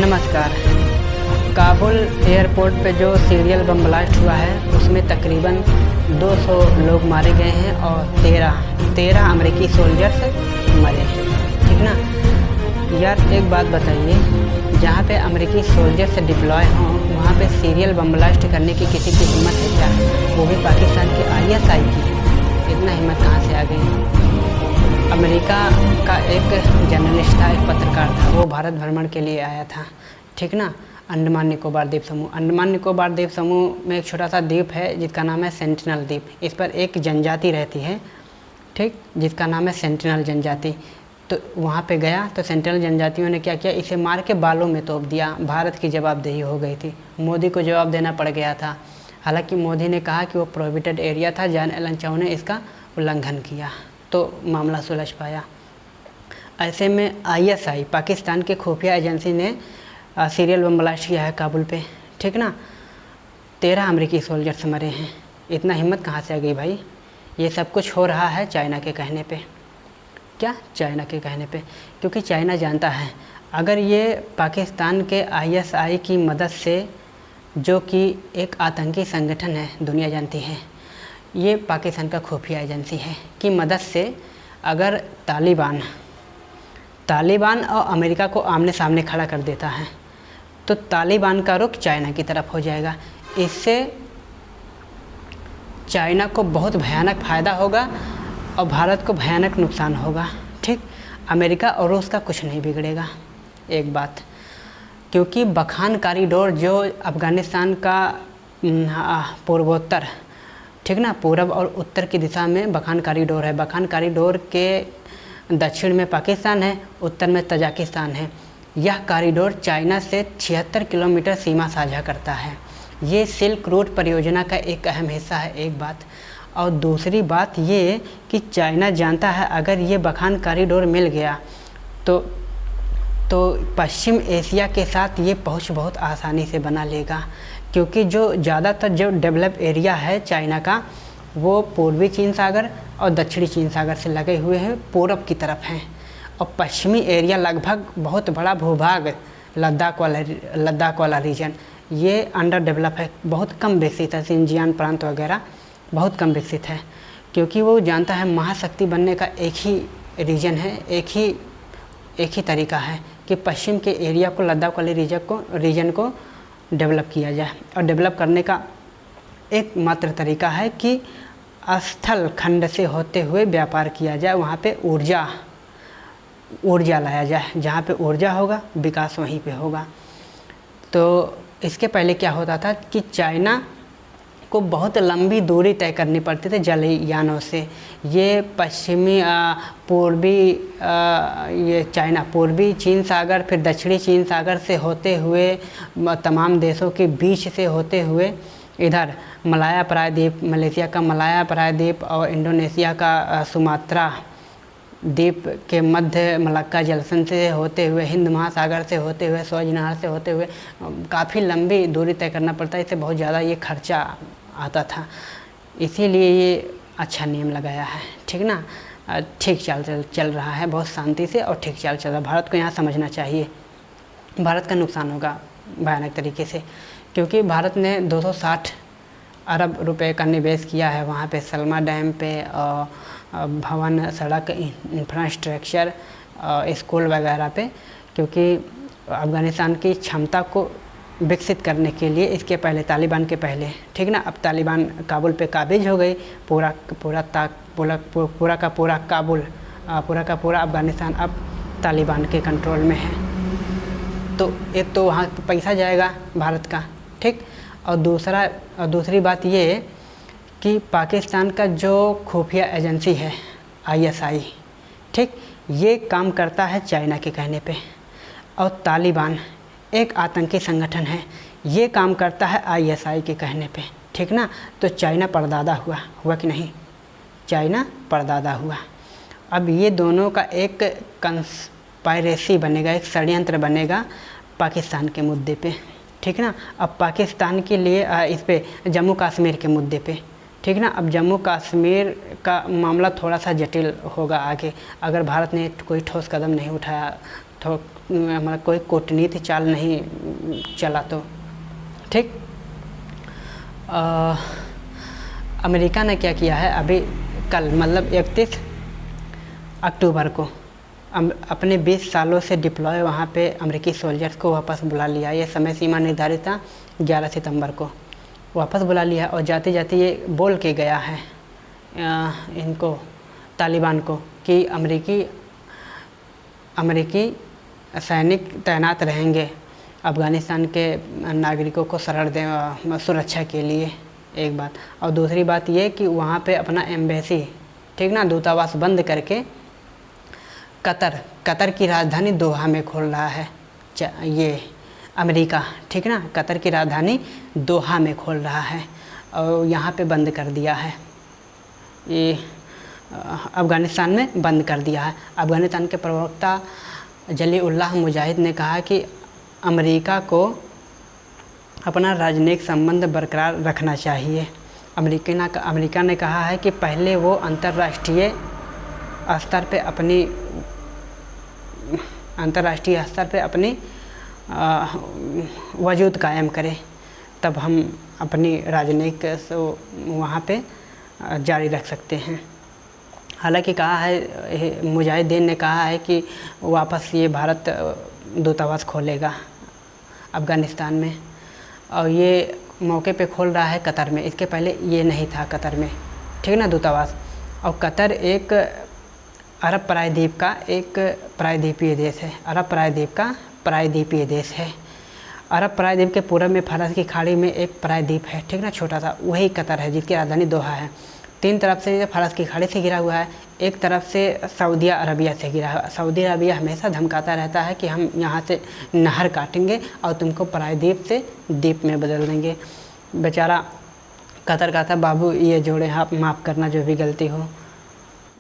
नमस्कार। काबुल एयरपोर्ट पे जो सीरियल बम ब्लास्ट हुआ है उसमें तकरीबन 200 लोग मारे गए हैं और 13 अमेरिकी सोल्जर्स मरे हैं। ठीक ना यार, एक बात बताइए, जहाँ पे अमेरिकी सोल्जर्स डिप्लॉय हों वहाँ पे सीरियल बम ब्लास्ट करने की किसी की हिम्मत है क्या? वो भी पाकिस्तान के ISI की। इतना हिम्मत कहाँ से आ गई? अमेरिका का एक जर्नलिस्ट था, एक पत्रकार था, वो भारत भ्रमण के लिए आया था। ठीक ना, अंडमान निकोबार द्वीप समूह। अंडमान निकोबार द्वीप समूह में एक छोटा सा द्वीप है जिसका नाम है सेंटिनल द्वीप। इस पर एक जनजाति रहती है, ठीक, जिसका नाम है सेंटिनल जनजाति। तो वहाँ पे गया तो सेंटिनल जनजातियों ने क्या किया, इसे मार के बालों में तोप दिया। भारत की जवाबदेही हो गई थी, मोदी को जवाब देना पड़ गया था। हालांकि मोदी ने कहा कि वो प्रोहिबिटेड एरिया था, जॉन एलन चाउ ने इसका उल्लंघन किया तो मामला सुलझ पाया। ऐसे में ISI पाकिस्तान के खुफिया एजेंसी ने सीरियल बम ब्लास्ट किया है काबुल पे। ठीक ना, 13 अमेरिकी सोल्जर्स मरे हैं। इतना हिम्मत कहाँ से आ गई भाई? ये सब कुछ हो रहा है चाइना के कहने पे। क्या? चाइना के कहने पे, क्योंकि चाइना जानता है अगर ये पाकिस्तान के ISI की मदद से, जो कि एक आतंकी संगठन है, दुनिया जानती है, ये पाकिस्तान का खुफिया एजेंसी है, की मदद से अगर तालिबान और अमेरिका को आमने सामने खड़ा कर देता है तो तालिबान का रुख चाइना की तरफ हो जाएगा। इससे चाइना को बहुत भयानक फ़ायदा होगा और भारत को भयानक नुकसान होगा। ठीक, अमेरिका और रूस का कुछ नहीं बिगड़ेगा। एक बात, क्योंकि बखान कॉरिडोर जो अफ़गानिस्तान का पूर्वोत्तर, ठीक ना, पूरब और उत्तर की दिशा में बखान कॉरिडोर है। बखान कॉरिडोर के दक्षिण में पाकिस्तान है, उत्तर में तजाकिस्तान है। यह कॉरिडोर चाइना से 76 किलोमीटर सीमा साझा करता है। ये सिल्क रूट परियोजना का एक अहम हिस्सा है, एक बात। और दूसरी बात ये कि चाइना जानता है अगर ये बखान कॉरिडोर मिल गया तो पश्चिम एशिया के साथ ये पहुंच बहुत आसानी से बना लेगा, क्योंकि जो ज़्यादातर जो डेवलप एरिया है चाइना का वो पूर्वी चीन सागर और दक्षिणी चीन सागर से लगे हुए हैं, पूरब की तरफ हैं। और पश्चिमी एरिया लगभग बहुत बड़ा भूभाग लद्दाख वाला रीजन ये अंडर डेवलप है, बहुत कम विकसित है। सिंजियान प्रांत वगैरह बहुत कम विकसित है, क्योंकि वो जानता है महाशक्ति बनने का एक ही रीजन है, एक ही तरीका है कि पश्चिम के एरिया को, लद्दाख वाले रीजन को डेवलप किया जाए। और डेवलप करने का एकमात्र तरीका है कि स्थल खंड से होते हुए व्यापार किया जाए, वहाँ पे ऊर्जा लाया जाए। जहाँ पे ऊर्जा होगा विकास वहीं पे होगा। तो इसके पहले क्या होता था कि चाइना को बहुत लंबी दूरी तय करनी पड़ती थी जलयानों से। ये पूर्वी चीन सागर, फिर दक्षिणी चीन सागर से होते हुए तमाम देशों के बीच से होते हुए इधर मलाया प्रायद्वीप, मलेशिया का मलाया प्रायद्वीप और इंडोनेशिया का सुमात्रा द्वीप के मध्य मलक्का जलसन से होते हुए, हिंद महासागर से होते हुए, स्वेज नहर से होते हुए काफ़ी लंबी दूरी तय करना पड़ता है। इससे बहुत ज़्यादा ये खर्चा आता था, इसीलिए ये अच्छा नियम लगाया है। ठीक ना, ठीक चल रहा है बहुत शांति से और ठीक चल रहा है। भारत को यहाँ समझना चाहिए, भारत का नुकसान होगा भयानक तरीके से, क्योंकि भारत ने 260 अरब रुपए का निवेश किया है वहाँ पे, सलमा डैम पे, भवन, सड़क, इंफ्रास्ट्रक्चर, स्कूल वगैरह पे, क्योंकि अफ़गानिस्तान की क्षमता को विकसित करने के लिए। इसके पहले तालिबान के पहले, ठीक ना, अब तालिबान काबुल पे काबिज हो गई। पूरा का पूरा अफ़गानिस्तान अब तालिबान के कंट्रोल में है। तो एक तो वहाँ पैसा जाएगा भारत का, ठीक, और दूसरी बात ये कि पाकिस्तान का जो खुफिया एजेंसी है ISI, ठीक, ये काम करता है चाइना के कहने पे। और तालिबान एक आतंकी संगठन है, ये काम करता है ISI के कहने पे। ठीक ना, तो चाइना परदादा हुआ कि नहीं? चाइना परदादा हुआ। अब ये दोनों का एक कंस्पायरेसी बनेगा, एक षड्यंत्र बनेगा पाकिस्तान के मुद्दे पे। ठीक ना, अब पाकिस्तान के लिए इस पे जम्मू कश्मीर के मुद्दे पे, ठीक ना। अब जम्मू कश्मीर का मामला थोड़ा सा जटिल होगा आगे, अगर भारत ने कोई ठोस कदम नहीं उठाया मतलब कोई कूटनीति चाल नहीं चला तो ठीक। अमेरिका ने क्या किया है अभी कल मतलब 31 अक्टूबर को अपने 20 सालों से डिप्लॉय वहाँ पे अमेरिकी सोल्जर्स को वापस बुला लिया। ये समय सीमा निर्धारित था 11 सितंबर को वापस बुला लिया और जाते जाते ये बोल के गया है इनको तालिबान को कि अमेरिकी सैनिक तैनात रहेंगे अफ़गानिस्तान के नागरिकों को सुरक्षा के लिए, एक बात। और दूसरी बात ये कि वहाँ पे अपना एम्बेसी ठीक ना दूतावास बंद करके कतर की राजधानी दोहा में खोल रहा है ये अमेरिका ठीक ना। कतर की राजधानी दोहा में खोल रहा है और यहाँ पे बंद कर दिया है, ये अफ़गानिस्तान में बंद कर दिया है। अफ़गानिस्तान के प्रवक्ता जलीउल्लाह मुजाहिद ने कहा कि अमेरिका को अपना राजनयिक संबंध बरकरार रखना चाहिए। अमेरिका ने कहा है कि पहले वो अंतर्राष्ट्रीय स्तर पे अपनी वजूद कायम करे, तब हम अपनी राजनयिक वहाँ पे जारी रख सकते हैं। हालांकि कहा है मुजाहिदीन ने कहा है कि वापस ये भारत दूतावास खोलेगा अफ़गानिस्तान में और ये मौके पे खोल रहा है कतर में। इसके पहले ये नहीं था कतर में ठीक ना दूतावास। और कतर एक अरब प्रायद्वीप का एक प्रायद्वीपीय देश है, अरब प्रायद्वीप का प्रायद्वीपीय देश है। अरब प्रायद्वीप के पूर्व में फारस की खाड़ी में एक प्रायद्वीप है ठीक ना छोटा सा, वही कतर है जिसकी राजधानी दोहा है। 3 तरफ से फारस की खाड़ी से घिरा हुआ है, एक तरफ से सऊदी अरबिया से घिरा हुआ है। सऊदी अरबिया हमेशा धमकाता रहता है कि हम यहाँ से नहर काटेंगे और तुमको प्रायद्वीप से द्वीप में बदल देंगे। बेचारा कतर का था बाबू ये जोड़े आप माफ़ करना जो भी गलती हो।